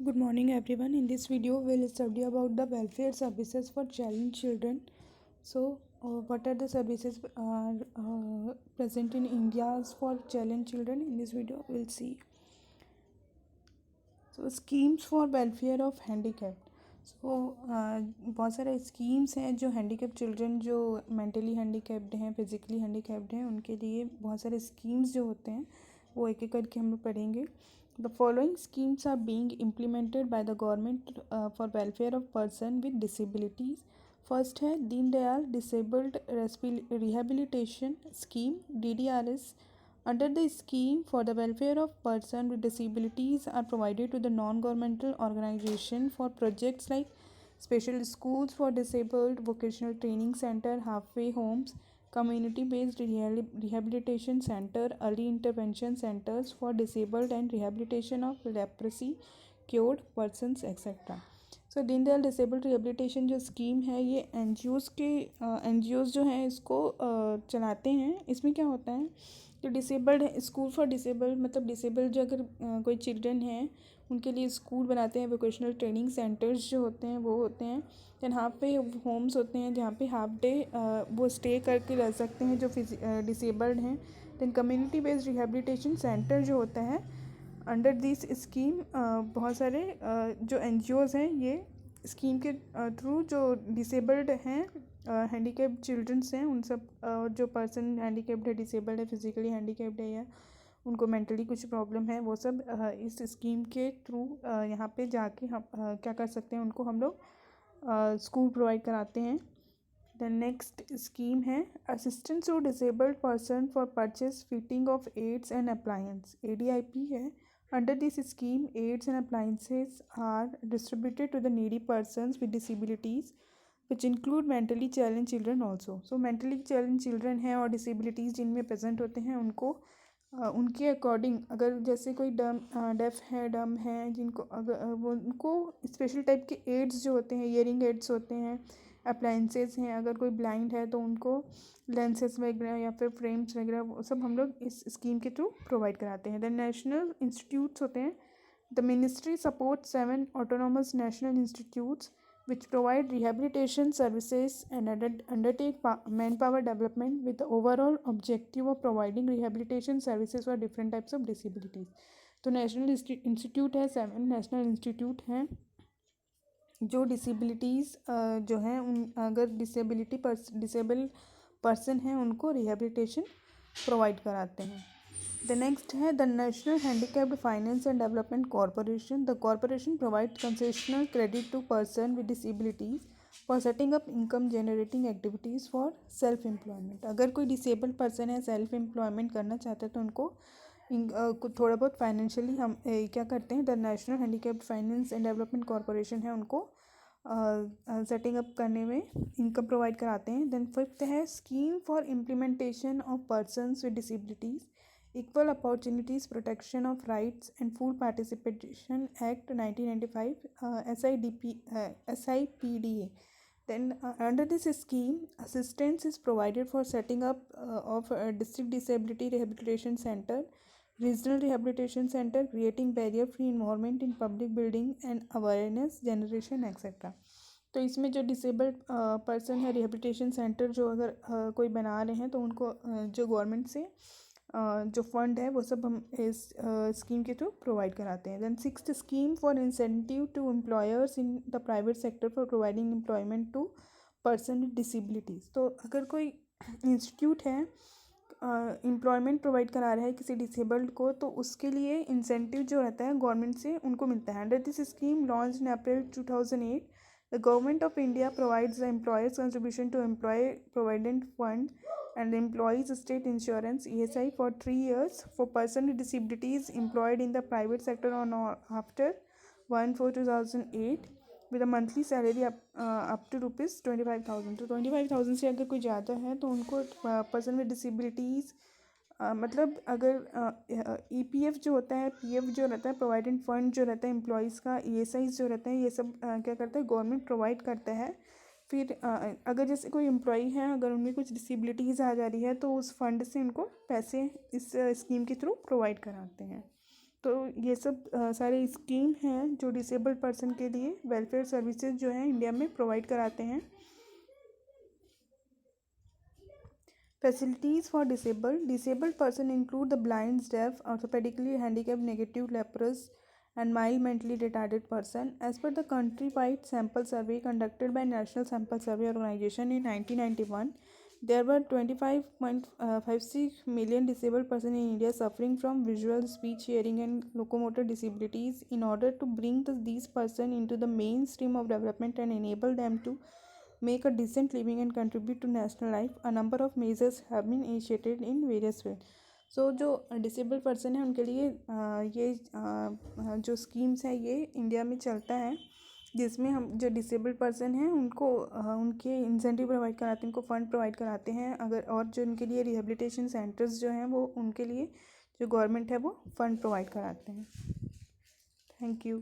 Good morning everyone. In this video we'll study about the welfare services for challenged children. What are the services present in India for challenged children? In this video we'll see. Schemes for welfare of handicapped. बहुत सारे schemes हैं जो handicap children जो mentally handicapped हैं, physically handicapped हैं, उनके लिए बहुत सारे स्कीम्स जो होते हैं वो एक एक करके हम लोग पढ़ेंगे. The following schemes are being implemented by the government for welfare of person with disabilities. First है Deen Dayal disabled rehabilitation scheme DDRS. Under the scheme for the welfare of person with disabilities are provided to the non-governmental organization for projects like special schools for disabled, vocational training center, halfway homes, community-based rehabilitation center, early intervention centers for disabled and rehabilitation of leprosy cured persons etc. Deendayal disabled rehabilitation जो scheme है ये NGOs जो हैं इसको चलाते हैं. इसमें क्या होता है जो डिसेबल्ड है, स्कूल फॉर डिसेबल्ड मतलब डिसेबल्ड जो अगर कोई चिल्ड्रन हैं उनके लिए स्कूल बनाते हैं. वोकेशनल ट्रेनिंग सेंटर्स जो होते हैं वो होते हैं. देन हाफ पे होम्स होते हैं जहाँ पे हाफ डे वो स्टे करके रह सकते हैं जो डिसेबल्ड हैं. Then community based rehabilitation centre जो होता है अंडर दिस स्कीम बहुत सारे जो एनजीओज़ हैं ये स्कीम के थ्रू जो डिसेबल्ड हैं हैंडीकैप्ड चिल्ड्रंस हैं उन सब जो पर्सन हैंडीकैप्ड है, डिसेबल्ड है, फिजिकली हैंडीकैप्ड है या उनको मेंटली कुछ प्रॉब्लम है, वो सब इस स्कीम के थ्रू यहाँ पे जाके हम क्या कर सकते हैं, उनको हम लोग स्कूल प्रोवाइड कराते हैं. द नेक्स्ट स्कीम है assistance to disabled person for purchase fitting of aids and appliance ADIP है. Under this scheme, aids and appliances are distributed to the needy persons with disabilities, which include mentally challenged children also. Mentally challenged children हैं और disabilities जिनमें present होते हैं उनको उनके according अगर जैसे कोई डेफ है, डम है, जिनको अगर वो उनको स्पेशल टाइप के एड्स जो होते हैं, ईयरिंग एड्स होते हैं, अप्लाइंसेस हैं. अगर कोई ब्लाइंड है तो उनको लेंसेज वगैरह या फिर फ्रेम्स वगैरह वो सब हम लोग इस स्कीम के थ्रू प्रोवाइड कराते हैं. देन नेशनल इंस्टीट्यूट्स होते हैं. The ministry support 7 autonomous national institutes which provide rehabilitation services and undertake manpower development with the overall objective of providing rehabilitation services for different types of disabilities. तो national institute है, 7 national institute हैं जो disabilities जो हैं उन अगर disable person हैं उनको रिहेबिलिटेशन प्रोवाइड कराते हैं. द नेक्स्ट है the national handicapped finance and development corporation. The corporation provide concessional credit to person with disabilities for setting up income generating activities for self employment. अगर कोई disabled person है, self employment करना चाहता है तो उनको थोड़ा बहुत फाइनेंशियली हम क्या करते हैं, the national handicapped finance and development corporation है उनको सेटिंग अप करने में इनकम प्रोवाइड कराते हैं. देन फिफ्थ है scheme for implementation of persons with disabilities equal opportunities protection of rights and full participation act 1995 SIPDA. Then under this scheme assistance is provided for setting up of a district disability rehabilitation center, regional rehabilitation center, creating barrier free environment in public building and awareness generation etc. तो इसमें जो disabled person है rehabilitation centre जो अगर कोई बना रहे हैं तो उनको जो गवर्नमेंट से जो फंड है वो सब हम इस स्कीम के थ्रू प्रोवाइड कराते हैं. Then sixth scheme for incentive to employers in the private sector for providing employment to person with disabilities. तो अगर कोई इंस्टीट्यूट है एम्प्लॉयमेंट प्रोवाइड करा रहा है किसी डिसेबल्ड को तो उसके लिए इंसेंटिव जो रहता है गवर्नमेंट से उनको मिलता है. Under this scheme launch in April 2008 the government of India provides the employer's contribution to employee provident fund and the employees state insurance ESI for 3 years for person with disabilities employed in the private sector on or after 1/4/2008 with a monthly salary up to ₹25,000. तो 25,000 से अगर कोई ज़्यादा है तो उनको person with disabilities मतलब अगर EPF जो होता है, PF जो रहता है, प्रोविडेंट फंड जो रहता है एम्प्लॉयज़ का, ESI जो रहता है, ये सब क्या करता है गवर्नमेंट प्रोवाइड करता है. फिर अगर जैसे कोई एम्प्लॉई है अगर उनमें कुछ डिसेबिलिटीज़ आ जा रही है तो उस फंड से उनको पैसे इस स्कीम के थ्रू प्रोवाइड कराते हैं. तो ये सब सारे स्कीम हैं जो डिसेबल्ड पर्सन के लिए वेलफेयर सर्विसेज जो है इंडिया में प्रोवाइड कराते हैं। Facilities for disabled person include the blind, deaf, orthopedically handicapped, negative, leprous and mild mentally retarded person. As per the countrywide sample survey conducted by National Sample Survey Organization in 1991, there were 25.56 million disabled persons in India suffering from visual, speech, hearing, and locomotor disabilities. In order to bring these persons into the mainstream of development and enable them to make a decent living and contribute to national life, a number of measures have been initiated in various ways. सो जो disabled person है उनके लिए ये जो schemes है ये India में चलता है, जिसमें हम जो डिसेबल्ड पर्सन हैं उनको उनके इंसेंटिव प्रोवाइड कराते हैं, उनको फ़ंड प्रोवाइड कराते हैं अगर, और जो उनके लिए रिहेबिलिटेशन सेंटर्स जो हैं वो उनके लिए जो गवर्नमेंट है वो फ़ंड प्रोवाइड कराते हैं। Thank you.